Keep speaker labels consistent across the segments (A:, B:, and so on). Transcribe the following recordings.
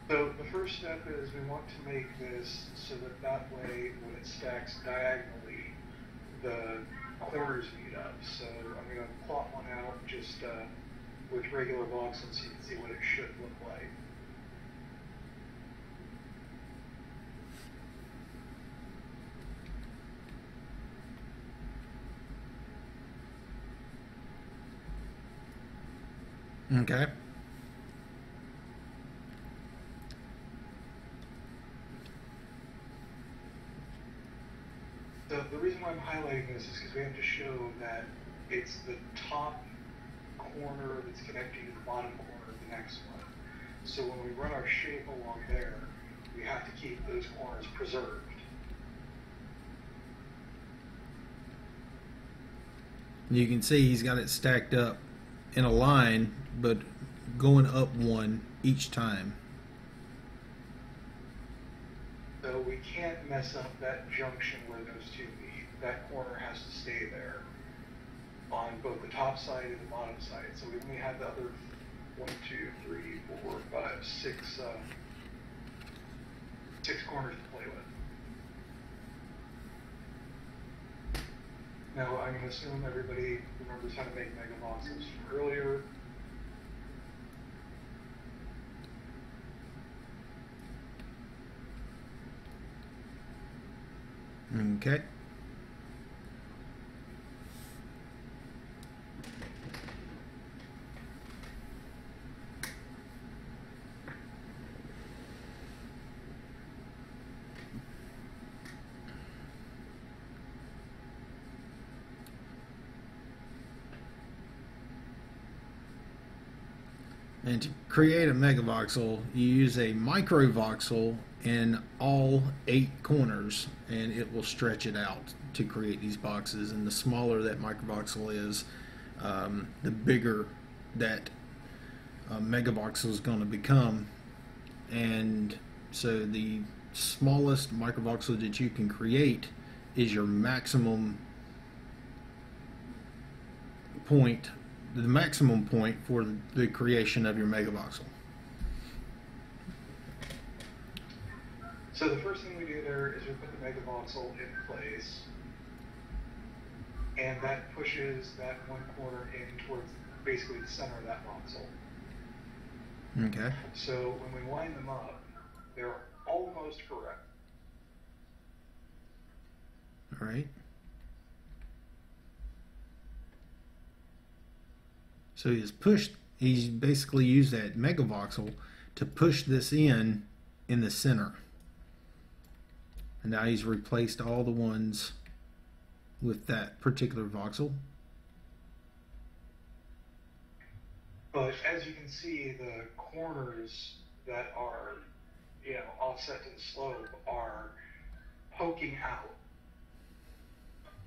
A: So the first step is we want to make this so that that way when it stacks diagonally, the corners meet up. So I'm going to plot one out just with regular voxels so you can see what it should look like.
B: Okay.
A: The reason why I'm highlighting this is because we have to show that it's the top corner that's connecting to the bottom corner of the next one. So when we run our shape along there, we have to keep those corners preserved.
B: You can see he's got it stacked up in a line, but going up one each time.
A: So we can't mess up that junction where those two meet. That corner has to stay there on both the top side and the bottom side. So we only have the other 1, 2, 3, 4, 5, 6, 6 corners to play with. Now I'm going to assume everybody remembers how to make megavoxels from earlier.
B: Okay. And to create a megavoxel, you use a microvoxel in all 8 corners, and it will stretch it out to create these boxes. And the smaller that microvoxel is, the bigger that megavoxel is going to become. And so the smallest microvoxel that you can create is your maximum point, the maximum point for the creation of your megavoxel.
A: So the first thing we do there is we put the megavoxel in place, and that pushes that one corner in towards basically the center of that voxel.
B: Okay.
A: So when we line them up, they're almost correct.
B: All right. So he's basically used that megavoxel to push this in the center. And now he's replaced all the ones with that particular voxel.
A: But as you can see, the corners that are, offset to the slope are poking out.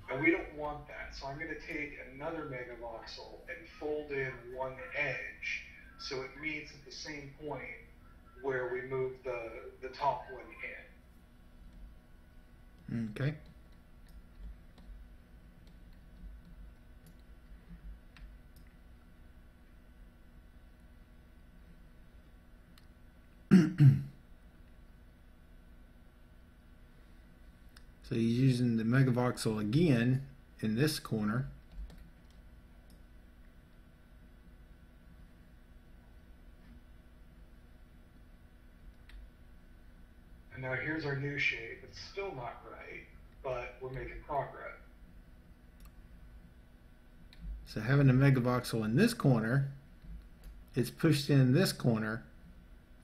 A: And we don't want that. So I'm going to take another megavoxel and fold in one edge so it meets at the same point where we move the top one in.
B: Okay. So he's using the megavoxel again in this corner.
A: And now here's our new shape. It's still not right, but we're making progress.
B: So having the megavoxel in this corner, it's pushed in this corner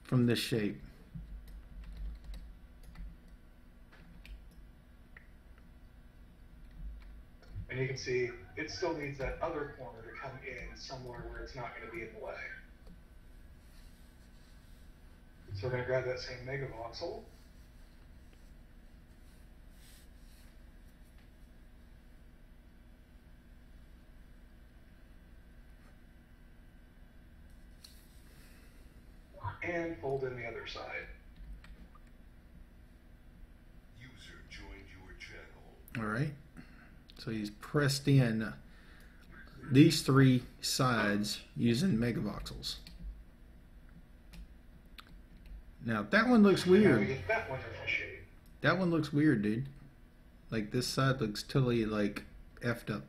B: from this shape.
A: And you can see it still needs that other corner to come in somewhere where it's not going to be in the way. So we're going to grab that same megavoxel. And fold in the other side.
C: User joined your channel.
B: All right. So he's pressed in these 3 sides using megavoxels. Now that one looks
A: And now we
B: weird.
A: get that wonderful shape.
B: That one looks weird, dude. Like this side looks totally like effed up.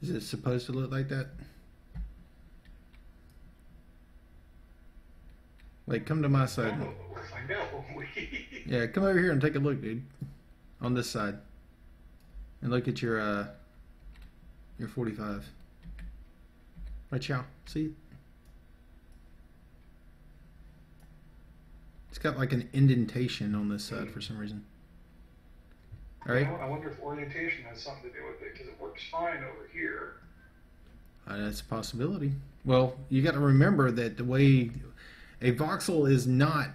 B: Is it supposed to look like that? Wait, come to my side.
A: Oh, we'll find out, won't we?
B: Yeah, come over here and take a look, dude. On this side. And look at your 45. Right, y'all. See it? It's got like an indentation on this side for some reason. All right.
A: I wonder if orientation has something to do with it, because it works fine over here.
B: That's a possibility. Well, you got to remember that the way a voxel is not,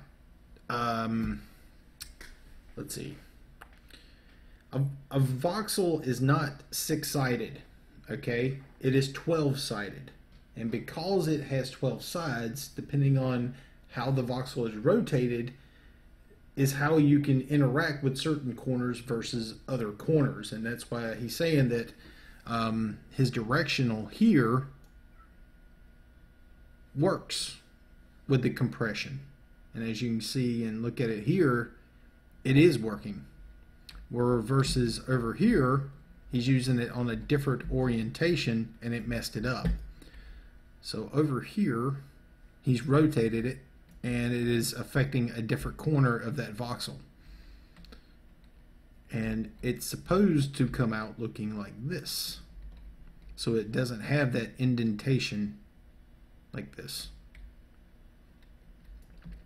B: let's see, a voxel is not 6-sided, okay? It is 12-sided. And because it has 12 sides, depending on how the voxel is rotated, is how you can interact with certain corners versus other corners. And that's why he's saying that his directional here works with the compression. And as you can see and look at it here, it is working. Where versus over here, he's using it on a different orientation and it messed it up. So over here, he's rotated it and it is affecting a different corner of that voxel. And it's supposed to come out looking like this. So it doesn't have that indentation like this.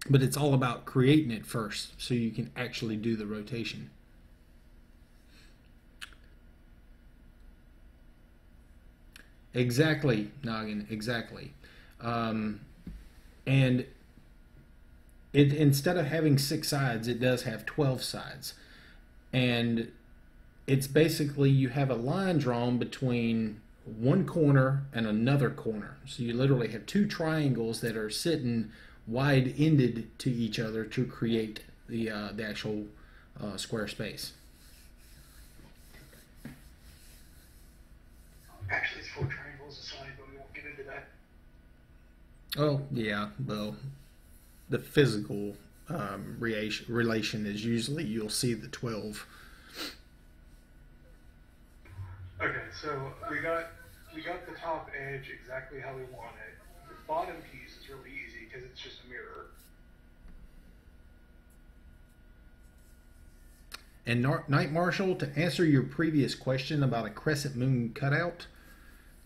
B: But it's all about creating it first so you can actually do the rotation. Exactly, Noggin, exactly. And it, instead of having 6 sides, it does have 12 sides. And it's basically you have a line drawn between one corner and another corner. So you literally have 2 triangles that are sitting wide-ended to each other to create the actual square space.
A: Actually, it's 4 triangles aside, but we won't get into that.
B: Oh, yeah, well, the physical relation is usually you'll see the 12.
A: Okay, so we got the top edge exactly how we want it. The bottom piece is really easy because it's just a mirror.
B: And Night Marshal, to answer your previous question about a crescent moon cutout,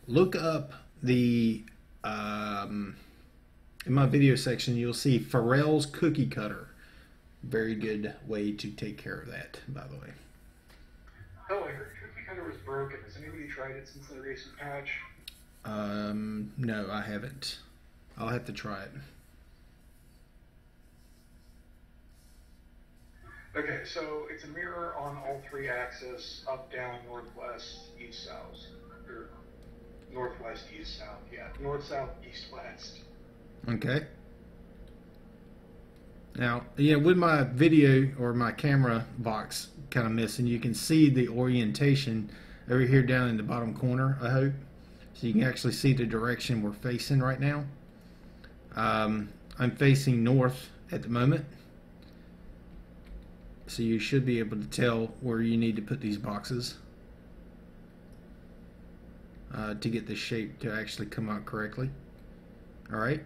B: look up the in my video section you'll see Pharrell's cookie cutter. Very good way to take care of that, by the way.
A: Oh, I heard cookie cutter was broken. Has anybody tried it since the recent patch?
B: No, I haven't. I'll have to try it.
A: Okay, so it's a mirror on all 3 axes, up, down, northwest, east, south. Or northwest, east, south. Yeah, north, south, east, west.
B: Okay. Now, yeah, with my video or my camera box kind of missing, you can see the orientation over here down in the bottom corner, I hope. So you can actually see the direction we're facing right now. I'm facing north at the moment. So you should be able to tell where you need to put these boxes to get the shape to actually come out correctly. All right.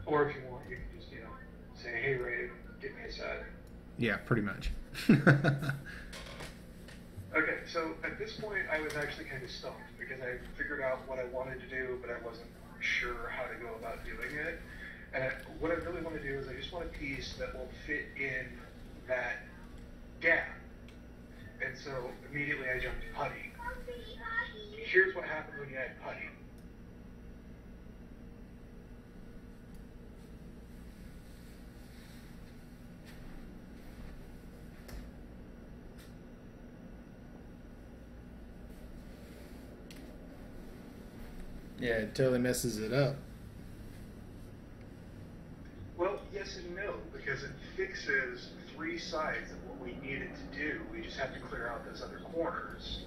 A: Or if you want, you can just, say, hey, Raive, give me a side.
B: Yeah, pretty much.
A: Okay, so at this point, I was actually kind of stumped because I figured out what I wanted to do, but I wasn't sure how to go about doing it. And what I really want to do is I just want a piece that will fit in that gap. And so immediately I jumped to putty. Here's what happens when you add putty.
B: Yeah, it totally messes it up.
A: Well, yes and no, because it fixes 3 sides of what we need it to do. We just have to clear out those other corners.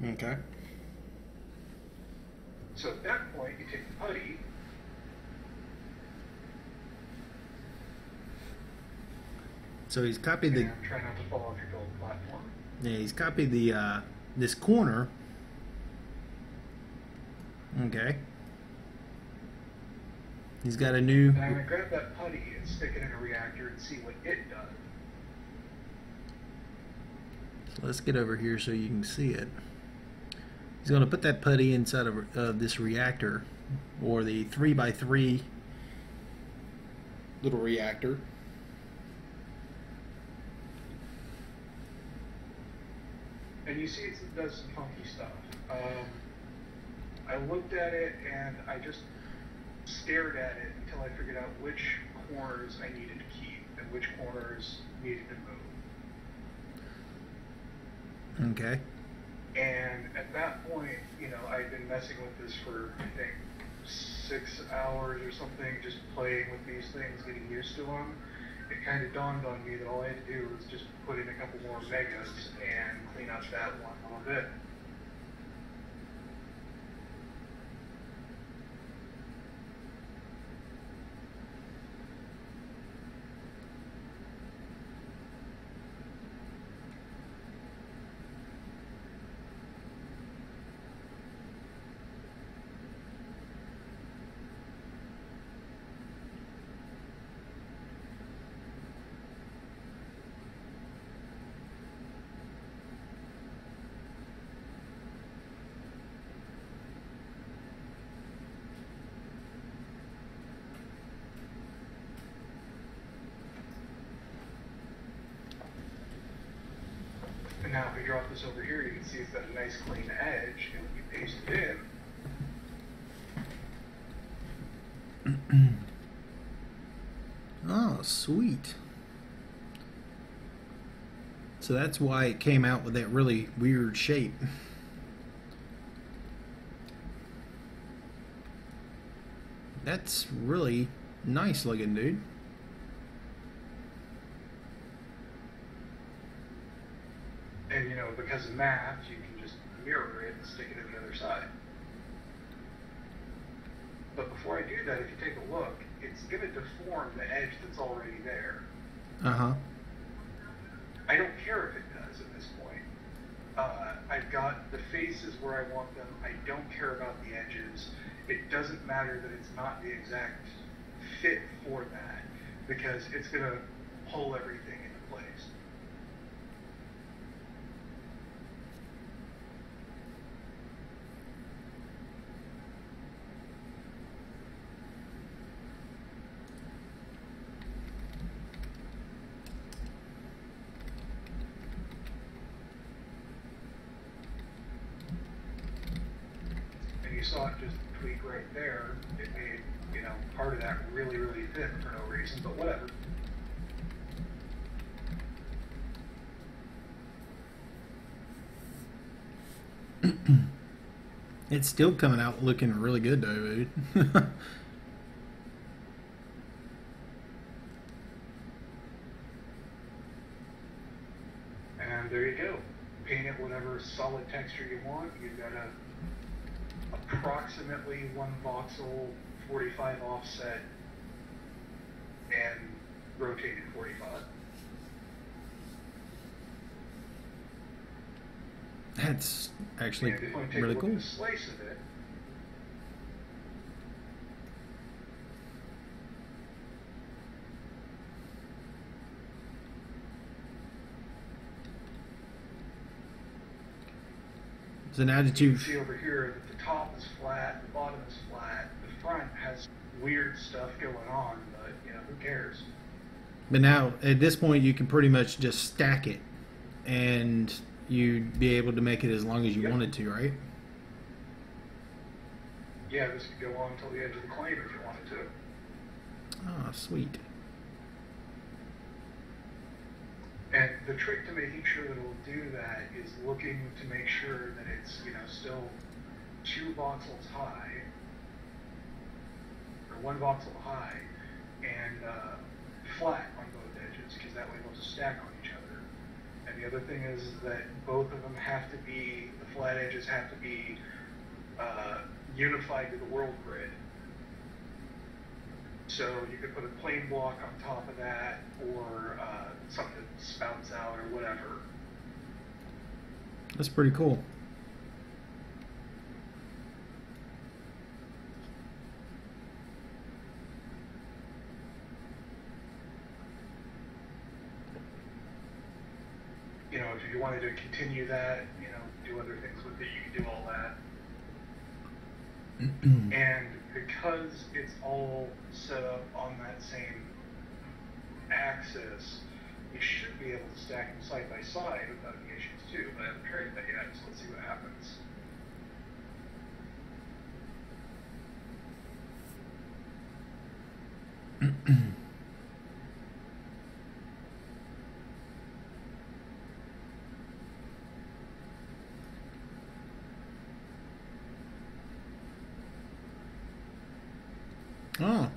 B: Okay.
A: So at that point, you take the putty,
B: So he's copied the.
A: And try not to fall off your build platform.
B: Yeah, he's copied the this corner. Okay. He's got a new.
A: And I'm gonna grab that putty and stick it in a reactor and see what it does.
B: So let's get over here so you can see it. He's going to put that putty inside of this reactor, or the 3x3 little reactor.
A: And you see it does some funky stuff. I looked at it and I just stared at it until I figured out which corners I needed to keep and which corners needed to move.
B: Okay.
A: And at that point, you know, I'd been messing with this for, I think, 6 hours or something, just playing with these things, getting used to them. It kind of dawned on me that all I had to do was just put in a couple more megas and clean up that one a little bit. And now if we drop this over here, you can see it's got a nice clean edge, and when you paste it in,
B: Oh, sweet. So that's why it came out with that really weird shape. That's really nice looking, dude.
A: and you know, because of math, you can just mirror it and stick it in the other side. But before I do that, if you take a look, it's going to deform the edge that's already there.
B: Uh-huh.
A: I don't care if it does at this point. I've got the faces where I want them. I don't care about the edges. It doesn't matter that it's not the exact fit for that, because it's going to pull everything into place. And you saw it just tweak right there. It made, you know, part of that really, really thin for no reason, but whatever.
B: It's still coming out looking really good though, dude.
A: And there you go. Paint it whatever solid texture you want. You've got a approximately 1 voxel 45 offset and rotated 45.
B: That's actually
A: And if you want to take
B: really
A: a look
B: cool.
A: at the slice of it,
B: So now that
A: you
B: you've
A: can see over here that the top is flat, the bottom is flat, the front has weird stuff going on, but you know, who cares?
B: But now, at this point, you can pretty much just stack it, and you'd be able to make it as long as you
A: Yep.
B: wanted to, right?
A: Yeah, this could go on until the edge of the claim if you wanted to.
B: Ah, sweet.
A: And the trick to making sure that it'll do that is looking to make sure that it's, you know, still 2 voxels high, or 1 voxel high, and flat on both edges, because that way they'll just stack on each other. And the other thing is that both of them have to be, the flat edges have to be unified to the world grid. So you could put a plain block on top of that, or something that spouts out, or whatever.
B: That's pretty cool.
A: You know, if you wanted to continue that, you know, do other things with it, you can do all that. And because it's all set up on that same axis, you should be able to stack them side by side without any issues too. But I haven't tried that yet, so let's see what happens.
B: Oh,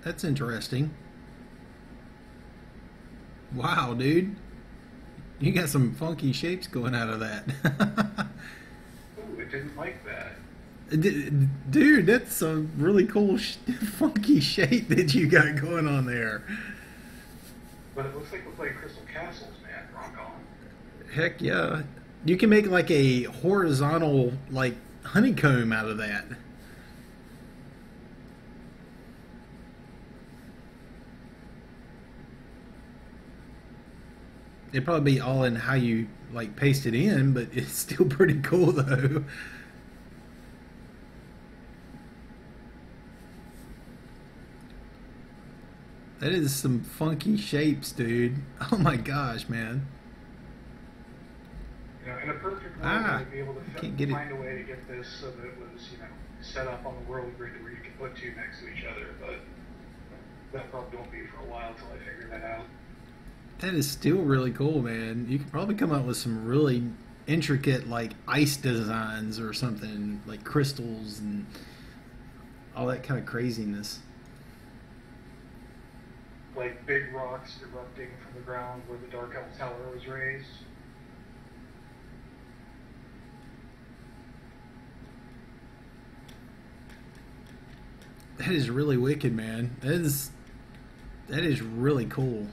B: that's interesting. Wow, dude. You got some funky shapes going out of that.
A: Ooh, it didn't like that.
B: Dude, that's a really cool, funky shape that you got going on there.
A: But it looks like we're playing Crystal Castles, man. Rock on.
B: Heck yeah. You can make like a horizontal, like, honeycomb out of that. It'd probably be all in how you like paste it in, but it's still pretty cool though. That is some funky shapes, dude. Oh my gosh, man.
A: You know, in a perfect world, I'd be able to find a way to get this so that it was, you know, set up on the world grid where you could put two next to each other, but that probably won't be for a while until I figure that out.
B: That is still really cool, man. You could probably come up with some really intricate, like, ice designs or something, like crystals and all that kind of craziness.
A: Like big rocks erupting from the ground where the Dark Elf Tower was raised.
B: That is really wicked, man. That is really cool.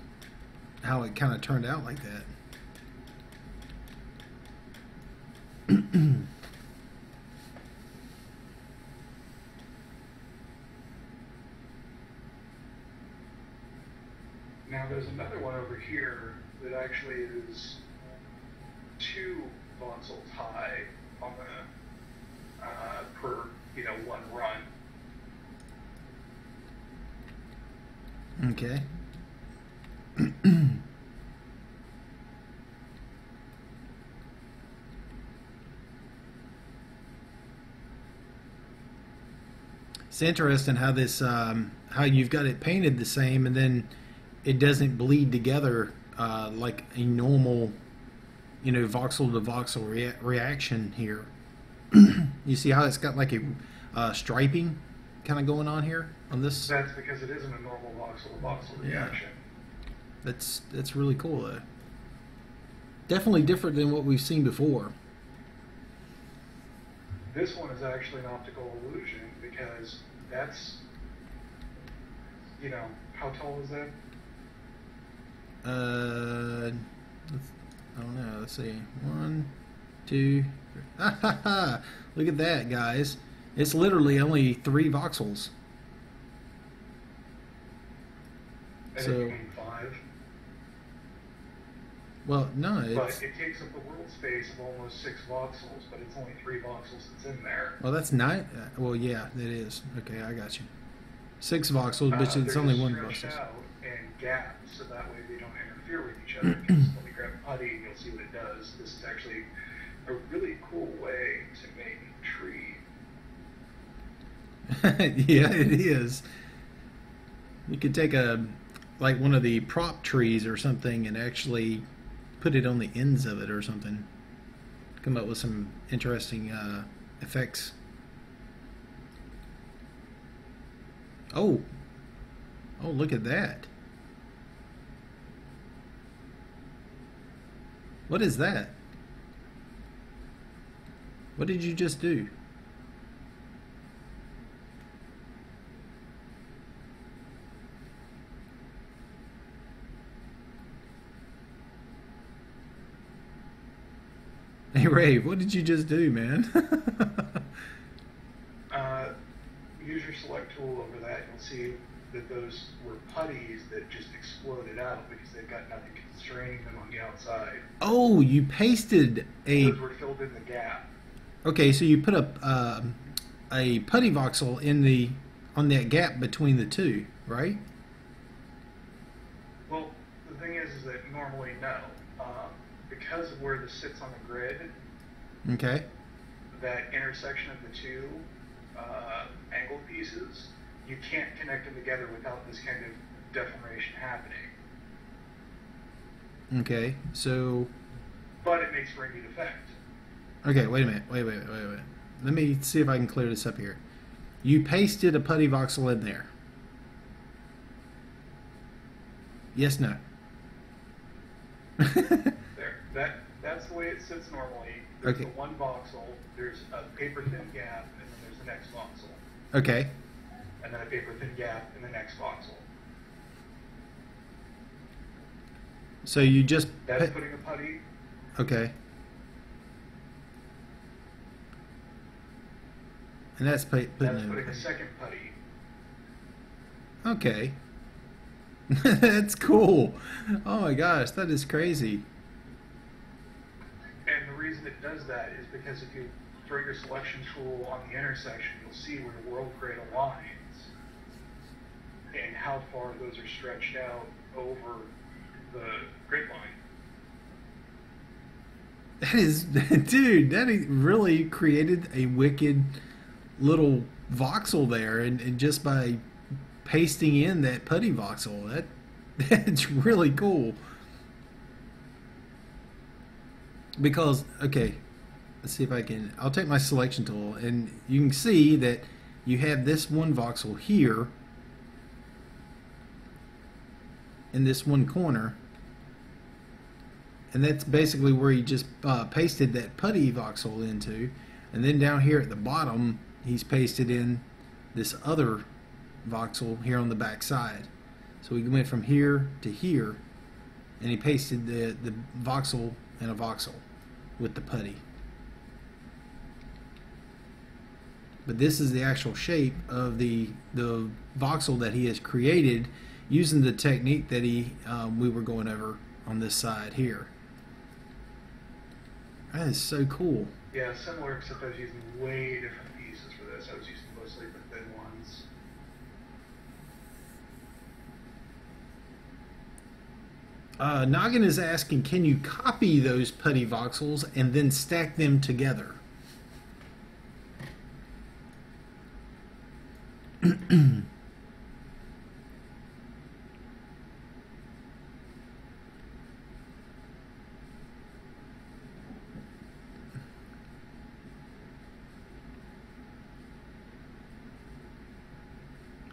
B: How it kind of turned out like that.
A: Now there's another one over here that actually is 2 voxels high on the per, you know, one run.
B: Okay. It's interesting how this, how you've got it painted the same, and then it doesn't bleed together like a normal, you know, voxel to voxel reaction here. You see how it's got like a striping kind of going on here on this?
A: That's because it isn't a normal voxel to voxel reaction.
B: That's really cool though. Definitely different than what we've seen before.
A: This one is actually an optical illusion because that's, you know, how tall is that?
B: I don't know. Let's see. 1, 2, 3. Look at that, guys. It's literally only 3 voxels.
A: And
B: So,
A: it became 5.
B: well, no, it's...
A: But it takes up the world space of almost 6 voxels, but it's only 3 voxels that's in there.
B: Well, that's 9. Well, yeah, it is. Okay, I got you. 6 voxels, but it's
A: They're
B: only
A: just
B: 1
A: stretched
B: voxel.
A: out and gapped, so that way they don't interfere with each other. Just let me grab a putty and you'll see what it does. This is actually a really cool way to make tree.
B: Yeah, it is. You could take like one of the prop trees or something and actually put it on the ends of it or something. Come up with some interesting effects. Oh, look at that. What is that? What did you just do? Hey, Rave, what did you just do, man?
A: Uh, use your select tool over that, and you'll see that those were putties that just exploded out because they've got nothing constraining them on the outside.
B: Oh, you pasted a.
A: Those were filled in the gap.
B: Okay, so you put a putty voxel in the on that gap between the two, right?
A: Well, the thing is that normally no. Because of where this sits on the grid,
B: Okay.
A: that intersection of the two angled pieces, you can't connect them together without this kind of deformation happening.
B: Okay, so.
A: But it makes for a neat effect.
B: Okay, wait a minute. Wait. Let me see if I can clear this up here. You pasted a putty voxel in there. Yes, no.
A: There. That's the way it sits normally. There's
B: Okay.
A: the one voxel, there's a paper thin gap, and then there's the next voxel.
B: Okay.
A: And then a paper thin gap in the next voxel.
B: So you just.
A: That's putting a putty.
B: Okay. And that's putting
A: That's
B: in.
A: putting a second putty.
B: Okay. That's cool. Oh my gosh, that is crazy.
A: And the reason it does that is because if you throw your selection tool on the intersection, you'll see where the world grid aligns and how far those are stretched out over the grid line.
B: That is, dude, that really created a wicked little voxel there, and just by pasting in that putty voxel, that's really cool. Because, okay, let's see if I can, I'll take my selection tool, and you can see that you have this one voxel here in this one corner, and that's basically where you just pasted that putty voxel into. And then down here at the bottom, he's pasted in this other voxel here on the back side. So we went from here to here, and he pasted the voxel in a voxel with the putty. But this is the actual shape of the voxel that he has created using the technique that we were going over on this side here. That is so cool.
A: Yeah, similar, except I was using way different pieces for this. I was using mostly the thin ones.
B: Noggin is asking, can you copy those putty voxels and then stack them together?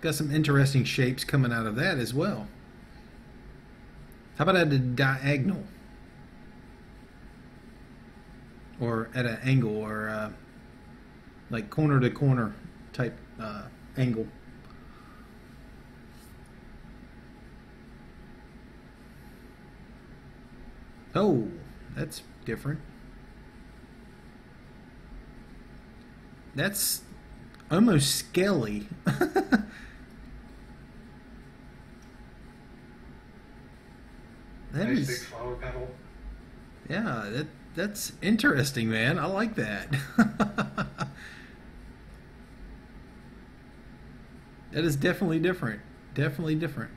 B: Got some interesting shapes coming out of that as well. How about at a diagonal? Or at an angle, or like corner to corner type angle. Oh, that's different. That's almost scaly. That
A: Nice
B: is,
A: big flower petal.
B: yeah, that's interesting, man. I like that. That is definitely different. Definitely different.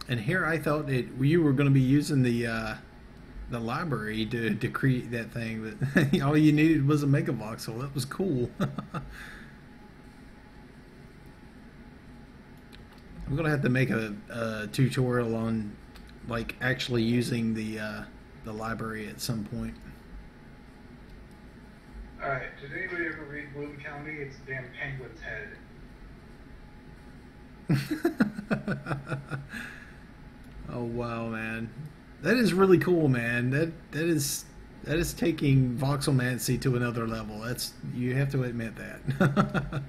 B: And here I thought you were going to be using the library to create that thing, but all you needed was a megavoxel. That was cool. I'm gonna have to make a tutorial on like actually using the library at some point.
A: Alright, did anybody ever read Bloom County? It's a damn penguin's head.
B: Oh wow, man, that is really cool, man. That is That is taking voxelmancy to another level. That's, you have to admit that.